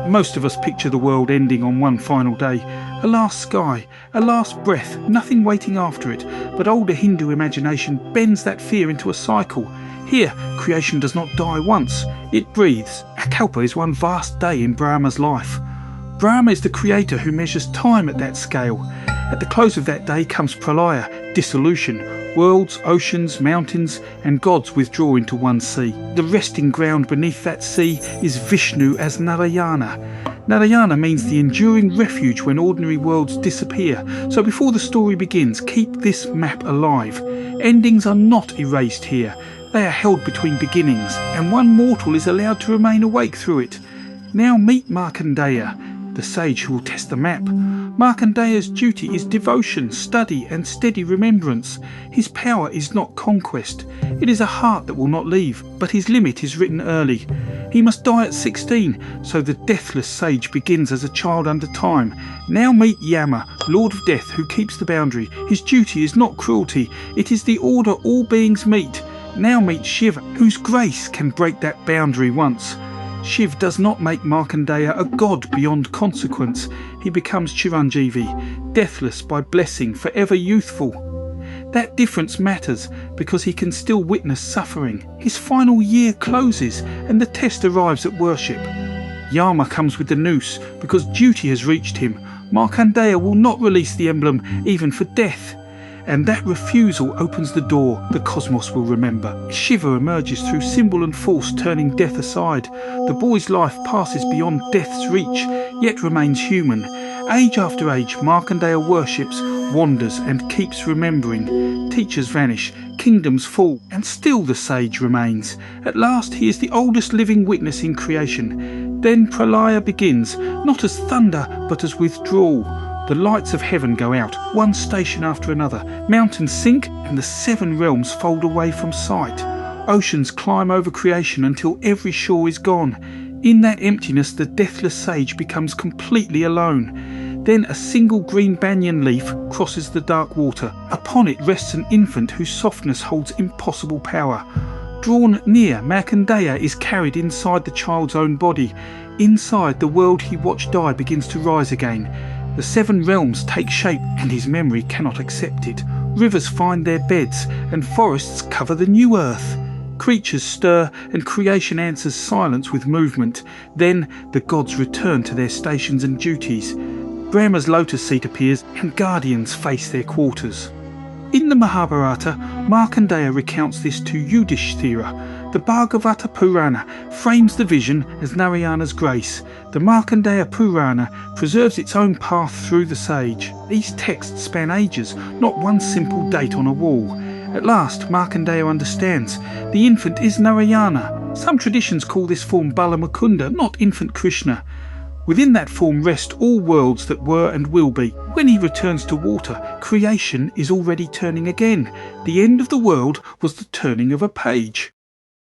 Most of us picture the world ending on one final day. A last sky, a last breath, nothing waiting after it. But older Hindu imagination bends that fear into a cycle. Here, creation does not die once, it breathes. A kalpa is one vast day in Brahma's life. Brahma is the creator who measures time at that scale. At the close of that day comes Pralaya, dissolution. Worlds, oceans, mountains and gods withdraw into one sea. The resting ground beneath that sea is Vishnu as Narayana. Narayana means the enduring refuge when ordinary worlds disappear. So before the story begins, keep this map alive. Endings are not erased here. They are held between beginnings, and one mortal is allowed to remain awake through it. Now meet Markandeya, the sage who will test the map. Markandeya's duty is devotion, study and steady remembrance. His power is not conquest. It is a heart that will not leave, but his limit is written early. He must die at 16, so the deathless sage begins as a child under time. Now meet Yama, Lord of Death, who keeps the boundary. His duty is not cruelty, it is the order all beings meet. Now meet Shiva, whose grace can break that boundary once. Shiv does not make Markandeya a god beyond consequence. He becomes Chiranjeevi, deathless by blessing, forever youthful. That difference matters because he can still witness suffering. His final year closes and the test arrives at worship. Yama comes with the noose because duty has reached him. Markandeya will not release the emblem even for death. And that refusal opens the door the cosmos will remember. Shiva emerges through symbol and force, turning death aside. The boy's life passes beyond death's reach, yet remains human. Age after age, Markandeya worships, wanders and keeps remembering. Teachers vanish, kingdoms fall, and still the sage remains. At last he is the oldest living witness in creation. Then Pralaya begins, not as thunder but as withdrawal. The lights of heaven go out, one station after another. Mountains sink and the 7 realms fold away from sight. Oceans climb over creation until every shore is gone. In that emptiness, the deathless sage becomes completely alone. Then a single green banyan leaf crosses the dark water. Upon it rests an infant whose softness holds impossible power. Drawn near, Markandeya is carried inside the child's own body. Inside, the world he watched die begins to rise again. The 7 realms take shape and his memory cannot accept it. Rivers find their beds and forests cover the new earth. Creatures stir and creation answers silence with movement. Then the gods return to their stations and duties. Brahma's lotus seat appears and guardians face their quarters. In the Mahabharata, Markandeya recounts this to Yudhishthira. The Bhagavata Purana frames the vision as Narayana's grace. The Markandeya Purana preserves its own path through the sage. These texts span ages, not one simple date on a wall. At last, Markandeya understands. The infant is Narayana. Some traditions call this form Bala Mukunda, not infant Krishna. Within that form rest all worlds that were and will be. When he returns to water, creation is already turning again. The end of the world was the turning of a page.